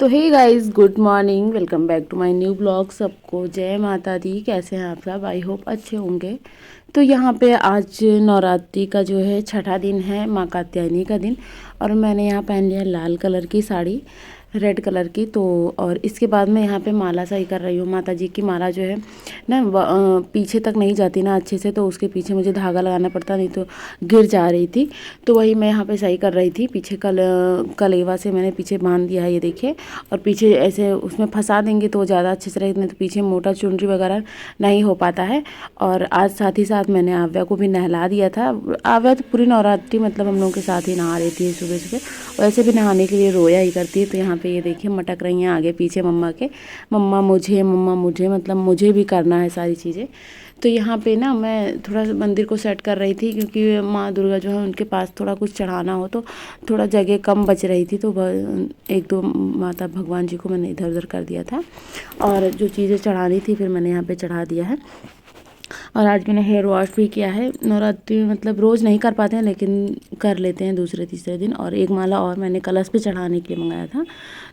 तो hey guys, good morning, welcome back to my new blog. सबको जय माता दी। कैसे हैं आप सब? आई होप अच्छे होंगे। तो यहाँ पे आज नवरात्रि का जो है छठा दिन है, माँ कात्यायनी का दिन। और मैंने यहाँ पहन लिया लाल कलर की साड़ी, रेड कलर की। तो और इसके बाद मैं यहाँ पे माला सही कर रही हूँ। माता जी की माला जो है ना पीछे तक नहीं जाती ना अच्छे से, तो उसके पीछे मुझे धागा लगाना पड़ता, नहीं तो गिर जा रही थी। तो वही मैं यहाँ पे सही कर रही थी। पीछे कलेवा से मैंने पीछे बांध दिया है, ये देखिए। और पीछे ऐसे उसमें फंसा देंगे तो ज़्यादा अच्छे से रहेगी, नहीं तो पीछे मोटा चुनरी वगैरह नहीं हो पाता है। और आज साथ ही साथ मैंने आव्या को भी नहला दिया था। आव्या तो पूरी नवरात्रि मतलब हम लोगों के साथ ही नहा रहती है सुबह सुबह। वैसे भी नहाने के लिए रोया ही करती है। तो यहाँ पे ये देखिए मटक रही हैं आगे पीछे मम्मा के। मम्मा मुझे मतलब मुझे भी करना है सारी चीज़ें। तो यहाँ पे ना मैं थोड़ा मंदिर को सेट कर रही थी, क्योंकि माँ दुर्गा जो है उनके पास थोड़ा कुछ चढ़ाना हो तो थोड़ा जगह कम बच रही थी। तो एक दो माता भगवान जी को मैंने इधर उधर कर दिया था, और जो चीज़ें चढ़ानी थी फिर मैंने यहाँ पे चढ़ा दिया है। और आज मैंने हेयर वॉश भी किया है। नवरात्रि में मतलब रोज़ नहीं कर पाते हैं, लेकिन कर लेते हैं दूसरे तीसरे दिन। और एक माला और मैंने कलश पे चढ़ाने के लिए मंगाया था,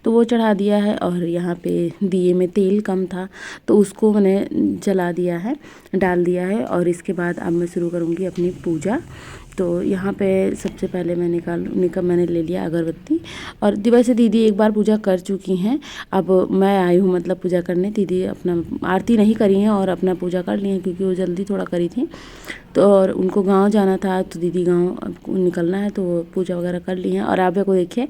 तो वो चढ़ा दिया है। और यहाँ पे दिए में तेल कम था, तो उसको मैंने जला दिया है, डाल दिया है। और इसके बाद अब मैं शुरू करूँगी अपनी पूजा। तो यहाँ पे सबसे पहले मैंने ले लिया अगरबत्ती। और वैसे दीदी एक बार पूजा कर चुकी हैं, अब मैं आई हूँ मतलब पूजा करने। दीदी अपना आरती नहीं करी हैं और अपना पूजा कर ली हैं, क्योंकि वो जल्दी थोड़ा करी थी। तो और उनको गांव जाना था, तो दीदी गांव निकलना है, तो वो पूजा वगैरह कर ली हैं। और आभ्या को देखिए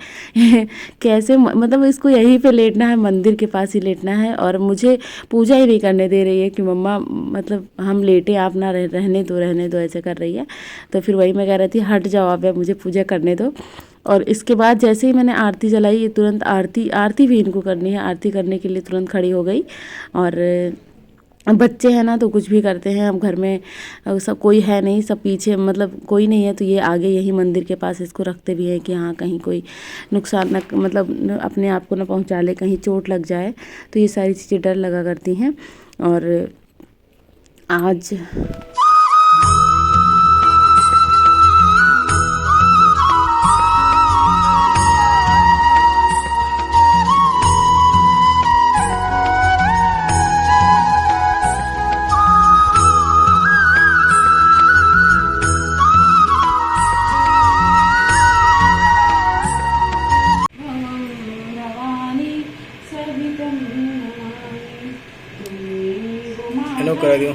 कैसे मतलब इसको यहीं पे लेटना है, मंदिर के पास ही लेटना है। और मुझे पूजा ही नहीं करने दे रही है कि मम्मा मतलब हम लेटे, आप ना रहने दो ऐसे कर रही है। तो फिर वही मैं कह रही थी हट जाओ आभ्या, मुझे पूजा करने दो। और इसके बाद जैसे ही मैंने आरती जलाई, ये तुरंत आरती भी इनको करनी है। आरती करने के लिए तुरंत खड़ी हो गई। और बच्चे हैं ना, तो कुछ भी करते हैं। अब घर में सब कोई है नहीं, सब पीछे मतलब कोई नहीं है, तो ये आगे यही मंदिर के पास इसको रखते भी हैं कि हाँ कहीं कोई नुकसान न मतलब अपने आप को ना पहुंचा ले, कहीं चोट लग जाए। तो ये सारी चीज़ें डर लगा करती हैं। और आज हेलो करा दियो।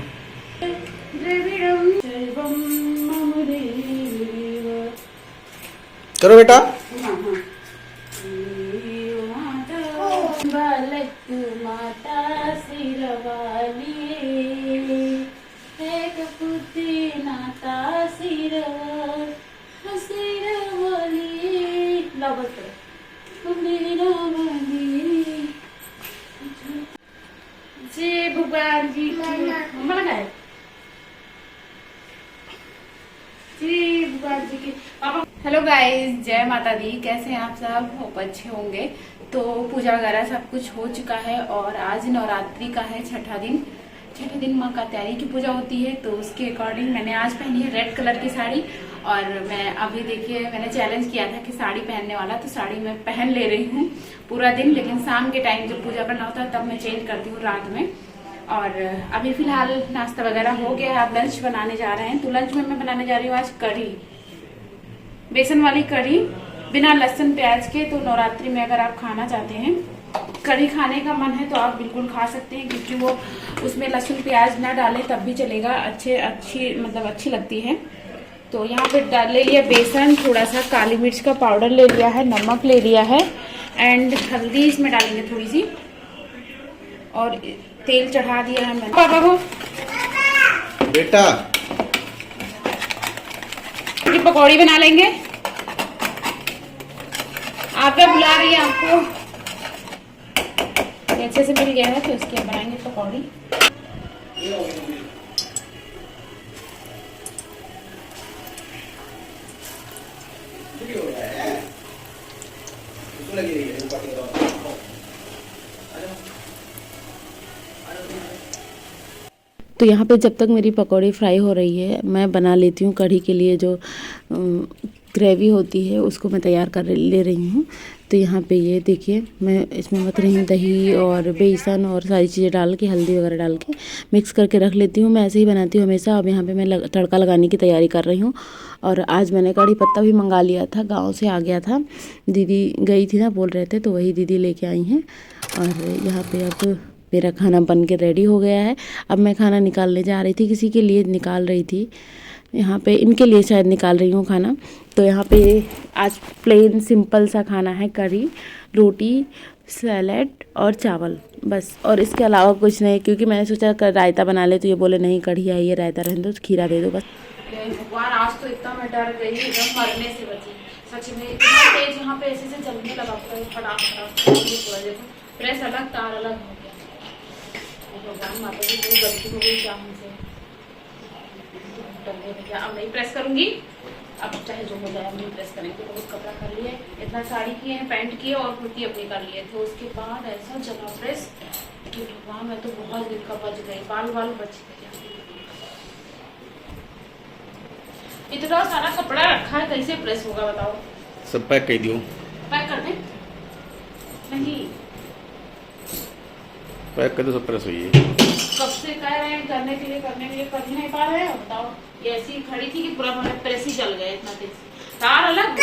करो बेटा। माता सिरवाली एक पुत्री नाता सिरवाली जय भगवान जी की लगाए। जी भगवान जी की पापा। हेलो गाइस, जय माता दी। कैसे हैं आप सब? होप अच्छे होंगे। तो पूजा वगैरह सब कुछ हो चुका है, और आज नवरात्रि का है छठा दिन माँ कात्यायनी की पूजा होती है। तो उसके अकॉर्डिंग मैंने आज पहनी है रेड कलर की साड़ी। और मैं अभी देखिए, मैंने चैलेंज किया था कि साड़ी पहनने वाला, तो साड़ी मैं पहन ले रही हूँ पूरा दिन। लेकिन शाम के टाइम जब पूजा करना होता है तब मैं चेंज करती हूँ रात में। और अभी फिलहाल नाश्ता वगैरह हो गया, आप लंच बनाने जा रहे हैं। तो लंच में मैं बनाने जा रही हूँ आज कढ़ी, बेसन वाली कढ़ी बिना लहसुन प्याज के। तो नवरात्रि में अगर आप खाना चाहते हैं, कढ़ी खाने का मन है, तो आप बिल्कुल खा सकते हैं, क्योंकि वो उसमें लहसुन प्याज ना डालें तब भी चलेगा। अच्छी लगती है। तो यहाँ पे डाल ले लिया बेसन, थोड़ा सा काली मिर्च का पाउडर ले लिया है, नमक ले लिया है, एंड हल्दी इसमें डालेंगे थोड़ी सी। और तेल चढ़ा दिया है मैंने। पापा को बेटा ये पकौड़ी बना लेंगे। आप बुला रही है आपको, अच्छे से मिल गया है, तो इसके बनाएंगे पकौड़ी। तो यहाँ पे जब तक मेरी पकौड़ी फ्राई हो रही है, मैं बना लेती हूँ कढ़ी के लिए जो ग्रेवी होती है उसको मैं तैयार कर ले रही हूँ। तो यहाँ पे ये देखिए मैं इसमें मत रही हूँ दही और बेसन और सारी चीज़ें डाल के, हल्दी वगैरह डाल के मिक्स करके रख लेती हूँ। मैं ऐसे ही बनाती हूँ हमेशा। अब यहाँ पे मैं तड़का लगाने की तैयारी कर रही हूँ। और आज मैंने कड़ी पत्ता भी मंगा लिया था, गाँव से आ गया था। दीदी गई थी ना, बोल रहे थे, तो वही दीदी लेके आई हैं। और यहाँ पे अब मेरा खाना बन के रेडी हो गया है। अब मैं खाना निकालने जा रही थी, किसी के लिए निकाल रही थी, यहाँ पे इनके लिए शायद निकाल रही हूँ खाना। तो यहाँ पे आज प्लेन सिंपल सा खाना है, करी, रोटी, सैलेड और चावल, बस। और इसके अलावा कुछ नहीं, क्योंकि मैंने सोचा रायता बना ले, तो ये बोले नहीं कढ़ी आई है, रायता रहने दो, खीरा दे दो बस। भगवान, आज तो इतना मैं डर गई, एकदम मरने से बची सच में। इतना तेज यहाँ पे ऐसे से जलने लगा, प्रेस अलग तार अलग हो गया। भगवान माता जी, कोई गलती हो गई क्या हमसे? क्या अब नहीं प्रेस करूंगी, अब चाहे जो हो जाए, अब नहीं प्रेस करेंगे। बहुत कपड़ा कर लिए, इतना साड़ी किए हैं, पैंट किए और कुर्ती अपनी कर लिए थे। उसके बाद ऐसा जला प्रेस कि भगवान, मैं तो बहुत दिन का बच गई, बाल बाल बच गए। इतना सारा कपड़ा रखा है, कैसे प्रेस होगा बताओ? सब पैक कर दियो। पैक कर दे? नहीं, पैक कर दो, सब प्रेस हुई है। कब से कह रहे हैं करने के लिए, कर ही नहीं पा रहे हैं। बताओ, ये ऐसी खड़ी थी कि पूरा हमारे प्रेस ही जल गए, इतना तेज तार अलग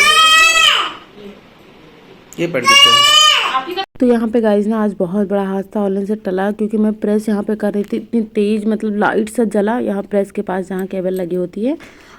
ये पड़ सकता है आप ही का। तो यहाँ पे गाइज ना आज बहुत बड़ा हादसा ऑनलाइन से टला, क्योंकि मैं प्रेस यहाँ पे कर रही थी, इतनी तेज़ मतलब लाइट से जला यहाँ प्रेस के पास जहाँ केबल लगी होती है।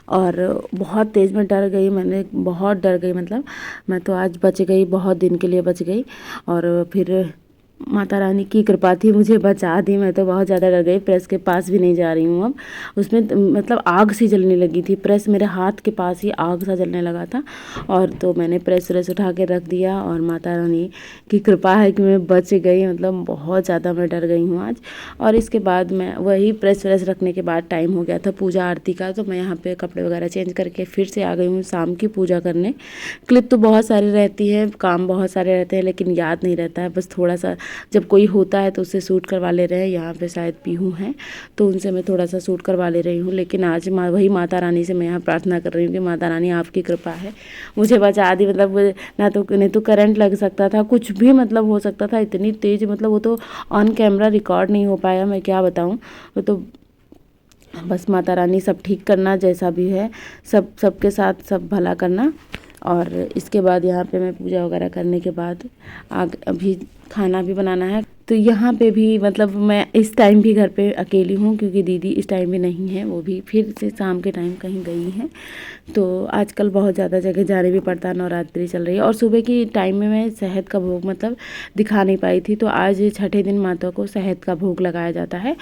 और बहुत तेज़ मैं डर गई, मैंने बहुत डर गई, मतलब मैं तो आज बच गई, बहुत दिन के लिए बच गई। और फिर माता रानी की कृपा थी, मुझे बचा दी। मैं तो बहुत ज़्यादा डर गई, प्रेस के पास भी नहीं जा रही हूँ अब। उसमें मतलब आग सी जलने लगी थी, प्रेस मेरे हाथ के पास ही आग सा जलने लगा था। और तो मैंने प्रेस उठा के रख दिया, और माता रानी की कृपा है कि मैं बच गई। मतलब बहुत ज़्यादा मैं डर गई हूँ आज। और इसके बाद मैं वही प्रेस रखने के बाद टाइम हो गया था पूजा आरती का, तो मैं यहाँ पर कपड़े वगैरह चेंज करके फिर से आ गई हूँ शाम की पूजा करने। क्लिप तो बहुत सारी रहती है, काम बहुत सारे रहते हैं, लेकिन याद नहीं रहता है। बस थोड़ा सा जब कोई होता है तो उससे शूट करवा ले रहे हैं। यहाँ पे शायद पीहू हैं, तो उनसे मैं थोड़ा सा शूट करवा ले रही हूँ। लेकिन आज वही माता रानी से मैं यहाँ प्रार्थना कर रही हूँ कि माता रानी आपकी कृपा है, मुझे बचा दी। मतलब नहीं तो करंट लग सकता था, कुछ भी मतलब हो सकता था, इतनी तेज़। मतलब वो तो ऑन कैमरा रिकॉर्ड नहीं हो पाया, मैं क्या बताऊँ। वो तो बस माता रानी सब ठीक करना, जैसा भी है सबके साथ सब भला करना। और इसके बाद यहाँ पे मैं पूजा वगैरह करने के बाद अभी खाना भी बनाना है। तो यहाँ पे भी मतलब मैं इस टाइम भी घर पे अकेली हूँ, क्योंकि दीदी इस टाइम भी नहीं है, वो भी फिर से शाम के टाइम कहीं गई हैं। तो आजकल बहुत ज़्यादा जगह जाने भी पड़ता है, नवरात्रि चल रही है। और सुबह की टाइम में मैं शहद का भोग मतलब दिखा नहीं पाई थी, तो आज छठे दिन माता को शहद का भोग लगाया जाता है।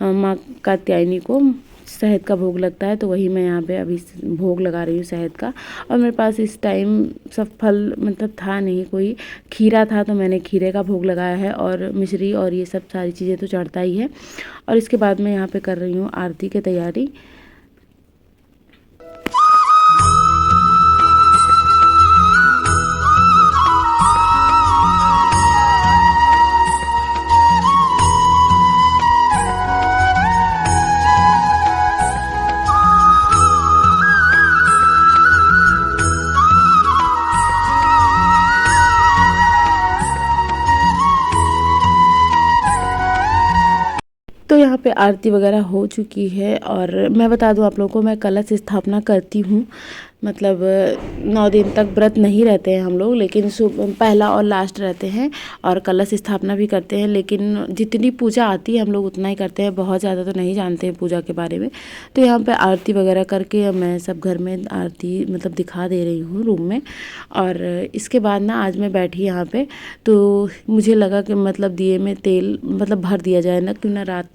माँ कात्यायनी को शहद का भोग लगता है, तो वही मैं यहाँ पे अभी भोग लगा रही हूँ शहद का। और मेरे पास इस टाइम सब फल मतलब था नहीं, कोई खीरा था, तो मैंने खीरे का भोग लगाया है। और मिश्री और ये सब सारी चीज़ें तो चढ़ता ही है। और इसके बाद मैं यहाँ पे कर रही हूँ आरती की तैयारी। तो यहाँ पे आरती वगैरह हो चुकी है। और मैं बता दूँ आप लोगों को, मैं कलश स्थापना करती हूँ। मतलब 9 दिन तक व्रत नहीं रहते हैं हम लोग, लेकिन पहला और लास्ट रहते हैं, और कलश स्थापना भी करते हैं। लेकिन जितनी पूजा आती है हम लोग उतना ही करते हैं, बहुत ज़्यादा तो नहीं जानते हैं पूजा के बारे में। तो यहाँ पे आरती वगैरह करके मैं सब घर में आरती मतलब दिखा दे रही हूँ रूम में। और इसके बाद ना आज मैं बैठी यहाँ पे, तो मुझे लगा कि मतलब दिए में तेल मतलब भर दिया जाए ना, क्यों ना रात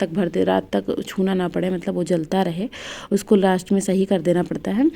तक छूना ना पड़े, मतलब वो जलता रहे, उसको लास्ट में सही कर देना पड़ता है।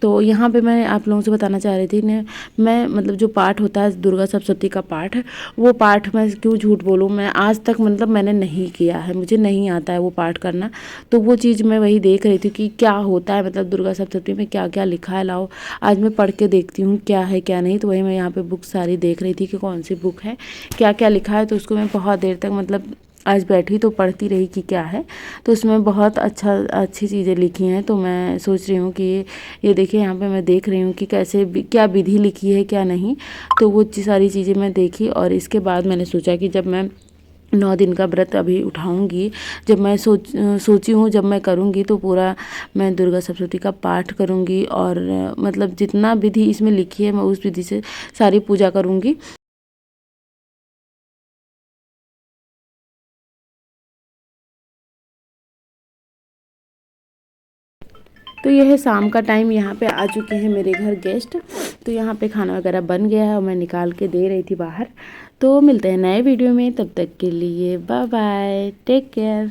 तो यहाँ पे मैं आप लोगों से बताना चाह रही थी ने मैं मतलब जो पाठ होता है दुर्गा सप्तशती का पाठ, वो पाठ मैं क्यों झूठ बोलूँ, मैं आज तक मतलब मैंने नहीं किया है, मुझे नहीं आता है वो पाठ करना। तो वो चीज़ मैं वही देख रही थी कि क्या होता है, मतलब दुर्गा सप्तशती में क्या क्या लिखा है। लाओ आज मैं पढ़ के देखती हूँ क्या है क्या नहीं। तो वही मैं यहाँ पर बुक सारी देख रही थी कि कौन सी बुक है, क्या क्या लिखा है। तो उसको मैं बहुत देर तक मतलब आज बैठी तो पढ़ती रही कि क्या है, तो उसमें बहुत अच्छी चीज़ें लिखी हैं। तो मैं सोच रही हूँ कि ये देखिए यहाँ पे मैं देख रही हूँ कि कैसे क्या विधि लिखी है क्या नहीं। तो वो सारी चीज़ें मैं देखी और इसके बाद मैंने सोचा कि जब मैं 9 दिन का व्रत अभी उठाऊंगी, जब मैं सोची हूँ जब मैं करूँगी तो पूरा मैं दुर्गा सप्तशती का पाठ करूँगी और मतलब जितना विधि इसमें लिखी है मैं उस विधि से सारी पूजा करूँगी। तो यह है शाम का टाइम, यहाँ पे आ चुके हैं मेरे घर गेस्ट। तो यहाँ पे खाना वगैरह बन गया है और मैं निकाल के दे रही थी बाहर। तो मिलते हैं नए वीडियो में, तब तक के लिए बाय बाय, टेक केयर।